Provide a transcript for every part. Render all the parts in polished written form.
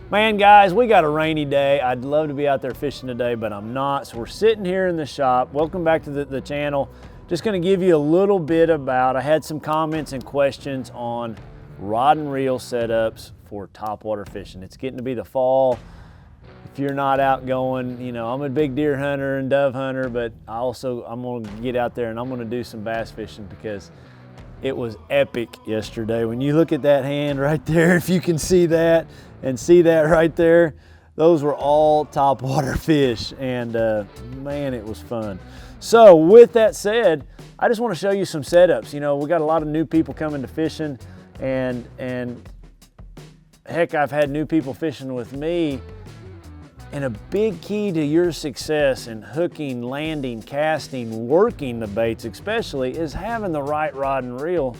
Man, guys, we got a rainy day. I'd love to be out there fishing today, but I'm not. So we're sitting here in the shop. Welcome back to the channel. Just gonna give you a little bit about, I had some comments and questions on rod and reel setups for topwater fishing. It's getting to be the fall. If you're not out going, you know, I'm a big deer hunter and dove hunter, but I'm gonna get out there and I'm gonna do some bass fishing because it was epic yesterday. When you look at that hand right there, if you can see that and see that right there, those were all topwater fish, and man, it was fun. So with that said, I just want to show you some setups. You know, we got a lot of new people coming to fishing, and heck, I've had new people fishing with me. And a big key to your success in hooking, landing, casting, working the baits especially, is having the right rod and reel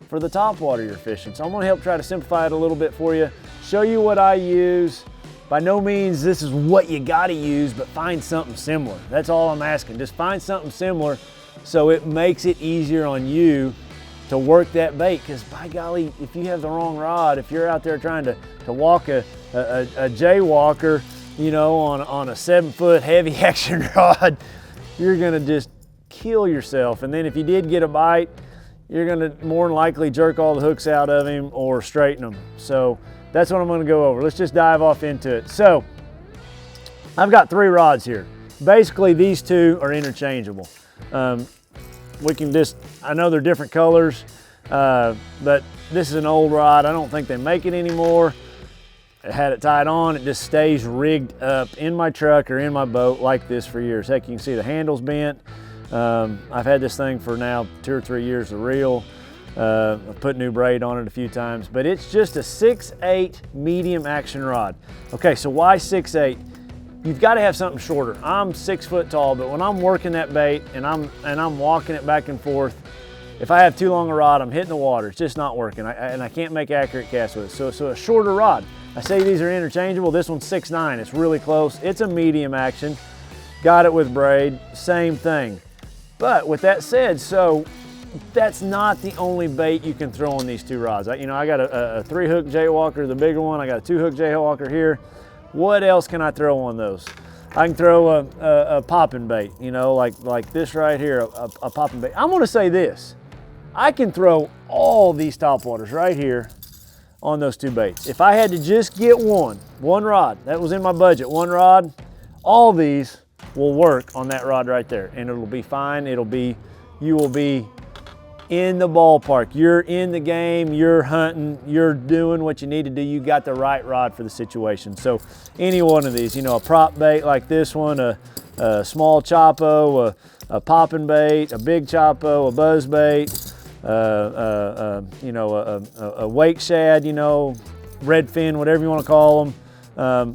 for the topwater you're fishing. So I'm gonna help try to simplify it a little bit for you, show you what I use. By no means this is what you gotta use, but find something similar. That's all I'm asking. Just find something similar so it makes it easier on you to work that bait. Because by golly, if you have the wrong rod, if you're out there trying to walk a jaywalker, you know, on a 7-foot heavy action rod, you're gonna just kill yourself. And then if you did get a bite, you're gonna more than likely jerk all the hooks out of him or straighten them. So that's what I'm gonna go over. Let's just dive off into it. So I've got 3 rods here. Basically, these 2 are interchangeable. We can just, I know they're different colors, but this is an old rod. I don't think they make it anymore. I had it tied on, it just stays rigged up in my truck or in my boat like this for years. Heck, you can see the handle's bent. I've had this thing for now 2 or 3 years, the reel. I've put new braid on it a few times, but it's just a 6/8 medium action rod. Okay, so why 6/8? You've got to have something shorter. I'm 6 foot tall, but when I'm working that bait and I'm walking it back and forth, if I have too long a rod, I'm hitting the water. It's just not working, and I can't make accurate casts with it. So a shorter rod. I say these are interchangeable. This one's 6'9". It's really close. It's a medium action. Got it with braid, same thing. But with that said, so that's not the only bait you can throw on these 2 rods. I got a 3-hook jaywalker, the bigger one. I got a 2-hook jaywalker here. What else can I throw on those? I can throw a popping bait, you know, like this right here, a popping bait. I'm gonna say this. I can throw all these topwaters right here on those 2 baits. If I had to just get one rod, that was in my budget, 1 rod, all these will work on that rod right there, and it'll be fine. You will be in the ballpark. You're in the game, you're hunting, you're doing what you need to do. You got the right rod for the situation. So any one of these, you know, a prop bait like this one, a small choppo, a popping bait, a big choppo, a buzz bait, you know, a wake shad, you know, redfin, whatever you want to call them,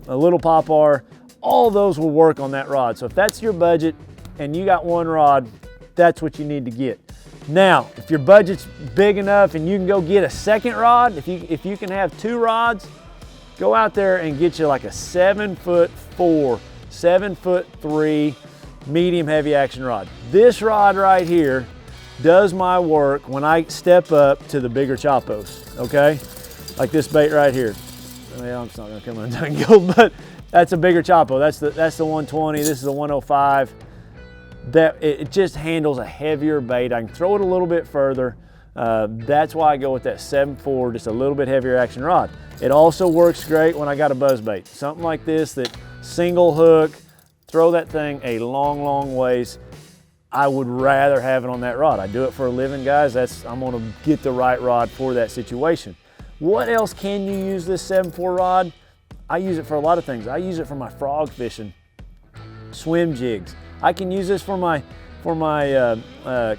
a little popar, all those will work on that rod. So if that's your budget and you got 1 rod, that's what you need to get. Now, if your budget's big enough and you can go get a 2nd rod, if you can have 2 rods, go out there and get you like a 7'4", 7'3" medium heavy action rod. This rod right here does my work when I step up to the bigger choppos, okay? Like this bait right here. Well, it's not gonna come undone gold, but that's a bigger choppo. That's the 120, this is the 105. That it just handles a heavier bait. I can throw it a little bit further. That's why I go with that 7'4", just a little bit heavier action rod. It also works great when I got a buzz bait. Something like this, that single hook, throw that thing a long, long ways. I would rather have it on that rod. I do it for a living, guys. I'm gonna get the right rod for that situation. What else can you use this 7'4" rod? I use it for a lot of things. I use it for my frog fishing, swim jigs. I can use this for my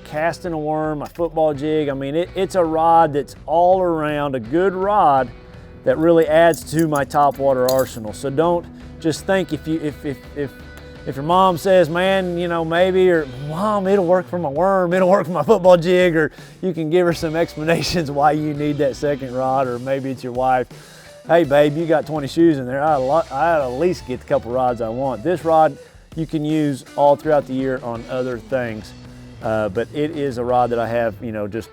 casting a worm, my football jig. I mean, it's a rod that's all around a good rod that really adds to my topwater arsenal. So don't just think if your mom says, man, you know, maybe, or mom, it'll work for my worm, it'll work for my football jig, or you can give her some explanations why you need that 2nd rod, or maybe it's your wife. Hey babe, you got 20 shoes in there. I'd at least get the couple rods I want. This rod you can use all throughout the year on other things, but it is a rod that I have, you know, just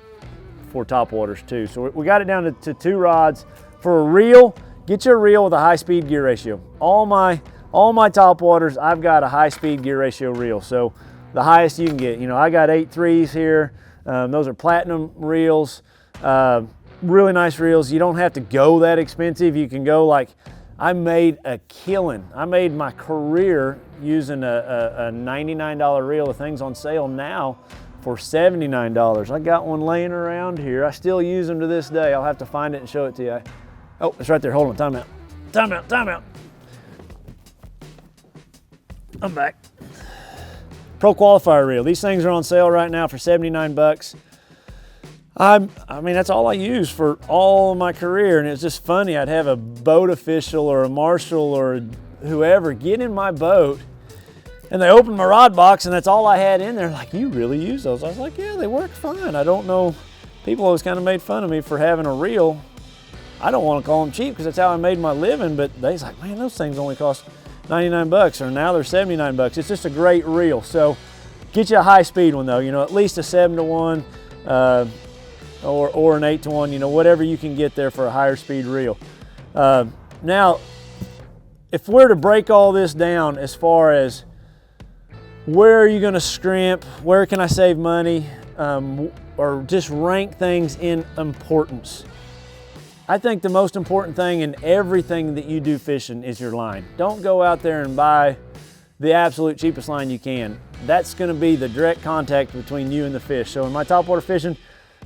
for topwaters too. So we got it down to 2 rods. For a reel, get your reel with a high-speed gear ratio. All my top waters, I've got a high-speed gear ratio reel. So the highest you can get. You know, I got 8.3s here. Those are platinum reels. Really nice reels. You don't have to go that expensive. You can go like, I made a killing. I made my career using a $99 reel. The thing's on sale now for $79. I got one laying around here. I still use them to this day. I'll have to find it and show it to you. Oh, it's right there. Hold on. Time out. Time out. Time out. I'm back. Pro Qualifier reel. These things are on sale right now for 79 bucks. I mean, that's all I used for all of my career, and it's just funny. I'd have a boat official or a marshal or whoever get in my boat, and they open my rod box, and that's all I had in there. Like, you really use those? I was like, yeah, they work fine. I don't know. People always kind of made fun of me for having a reel. I don't want to call them cheap because that's how I made my living, but they's like, man, those things only cost 99 bucks, or now they're 79 bucks. It's just a great reel. So get you a high speed one though, you know, at least a 7-to-1, or an 8-to-1, you know, whatever you can get there for a higher speed reel. Now, if we're to break all this down as far as where are you going to scrimp, where can I save money, or just rank things in importance, I think the most important thing in everything that you do fishing is your line. Don't go out there and buy the absolute cheapest line you can. That's going to be the direct contact between you and the fish. So in my topwater fishing,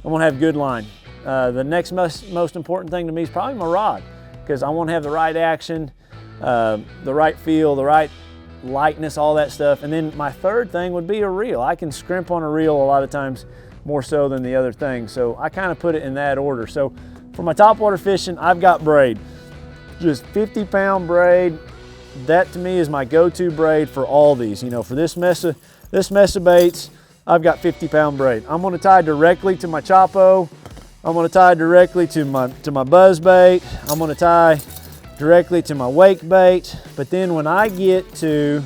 I want to have good line. The next most important thing to me is probably my rod, because I want to have the right action, the right feel, the right lightness, all that stuff. And then my third thing would be a reel. I can scrimp on a reel a lot of times more so than the other things. So I kind of put it in that order. So for my topwater fishing, I've got braid, just 50-pound braid. That to me is my go-to braid for all these. You know, for this mess of baits, I've got 50-pound braid. I'm gonna tie directly to my Chopo. I'm gonna tie directly to my buzz bait. I'm gonna tie directly to my wake bait. But then when I get to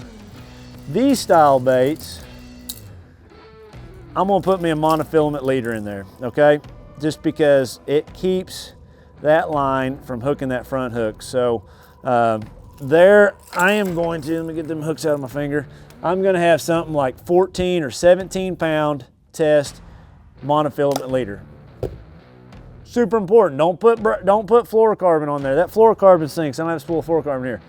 these style baits, I'm gonna put me a monofilament leader in there, okay? Just because it keeps that line from hooking that front hook. So there I am going to, let me get them hooks out of my finger. I'm gonna have something like 14 or 17-pound test monofilament leader. Super important. Don't put fluorocarbon on there. That fluorocarbon sinks. I don't have a spool of fluorocarbon here.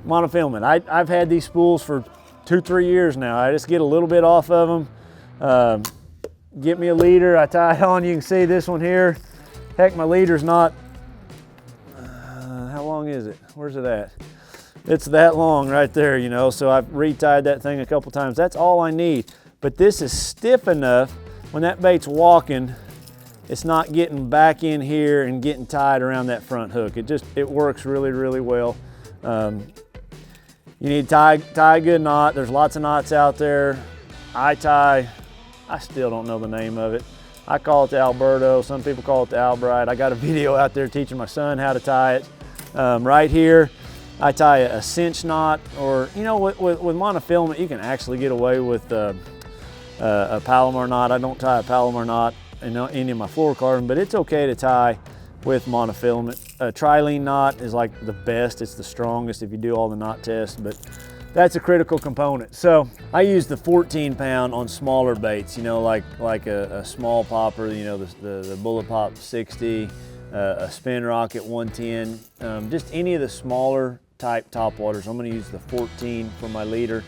Monofilament. I've had these spools for 2-3 years now. I just get a little bit off of them. Get me a leader. I tie it on. You can see this one here. Heck, my leader's not, how long is it? Where's it at? It's that long right there, you know, so I've retied that thing a couple times. That's all I need. But this is stiff enough when that bait's walking, it's not getting back in here and getting tied around that front hook. It works really, really well. You need to tie a good knot. There's lots of knots out there. I still don't know the name of it. I call it the Alberto. Some people call it the Albright. I got a video out there teaching my son how to tie it. Right here, I tie a cinch knot, or, you know, with monofilament, you can actually get away with a Palomar knot. I don't tie a Palomar knot in any of my fluorocarbon, but it's okay to tie with monofilament. A trilene knot is like the best. It's the strongest if you do all the knot tests, but that's a critical component. So I use the 14-pound on smaller baits, you know, like a small popper, you know, the Bullet Pop 60, a Spin Rocket 110, just any of the smaller type topwaters. I'm going to use the 14 for my leader.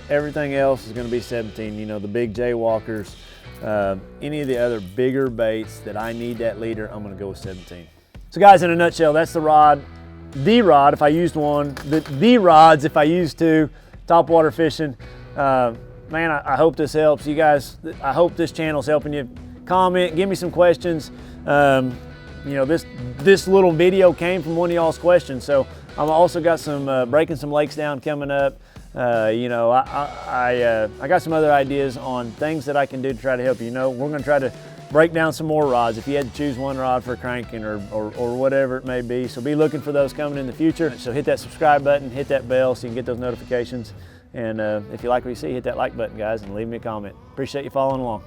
Everything else is going to be 17, you know, the big Jaywalkers, any of the other bigger baits that I need that leader, I'm going to go with 17. So guys, in a nutshell, that's the rod. The rod if I used one, the rods if I used two, topwater fishing. Man, I hope this helps you guys. I hope this channel's helping you. Comment, give me some questions. You know, this little video came from one of y'all's questions, so I've also got some breaking some lakes down coming up. You know, I got some other ideas on things that I can do to try to help you. You know, we're going to try to break down some more rods if you had to choose one rod for cranking or whatever it may be. So be looking for those coming in the future. So hit that subscribe button, hit that bell so you can get those notifications. And if you like what you see, hit that like button, guys, and leave me a comment. Appreciate you following along.